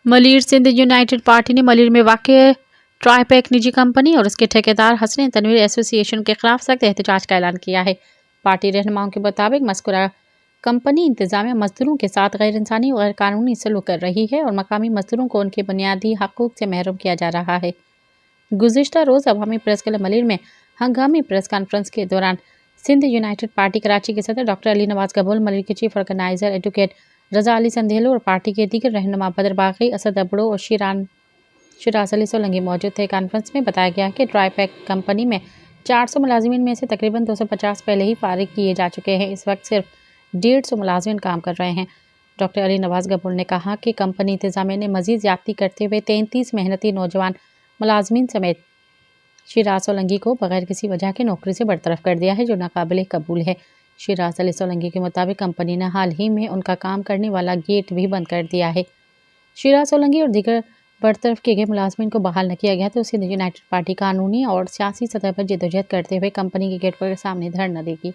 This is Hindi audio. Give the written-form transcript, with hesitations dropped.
मलिर सिंध यूनाइटेड पार्टी ने मलिर में वाक़ ट्राईपैक निजी कंपनी और उसके ठेकेदार हसनैन तनवीर एसोसिएशन के खिलाफ सख्त एहतजाज का ऐलान किया है। पार्टी रहनुमाओं के मुताबिक मज़कूरा कंपनी इंतजामिया मजदूरों के साथ गैर इंसानी और गैर कानूनी सलूक कर रही है और मकामी मजदूरों को उनके बुनियादी हकूक़ से महरूम किया जा रहा है। गुज़िश्ता रोज़ अवामी प्रेस क्लब मलिर में हंगामी प्रेस कॉन्फ्रेंस के दौरान सिंध यूनाइटेड पार्टी कराची के सदर डॉक्टर अली नवाज गबूल, मलिर के चीफ ऑर्गेनाइजर एडवोकेट रजा अली संधेलो और पार्टी के दीगर रहनुमा बदर बागी, असद अबड़ो और शिराज अली सोलंगी मौजूद थे। कॉन्फ्रेंस में बताया गया कि ट्राईपैक कंपनी में 400 मुलाजिमीन में से तकरीबन 250 पहले ही फारिग किए जा चुके हैं। इस वक्त सिर्फ 150 मुलाजिमीन काम कर रहे हैं। डॉक्टर अली नवाज गबूल ने कहा कि कंपनी इंतजामिया ने मजीद ज्यादती करते हुए 33 मेहनती नौजवान मुलाजिमीन समेत शिराज सोलंगी को बगैर किसी वजह के नौकरी से बरतरफ कर दिया है, जो नाकाबिले कबूल है। शिराज अली सोलंगी के मुताबिक कंपनी ने हाल ही में उनका काम करने वाला गेट भी बंद कर दिया है। शिराज सोलंगी और दीगर बरतरफ किए गए मुलाजमीन को बहाल न किया गया तो सिंध यूनाइटेड पार्टी कानूनी और सियासी सतह पर जद्दोजहद करते हुए कंपनी के गेट पर सामने धरना देगी।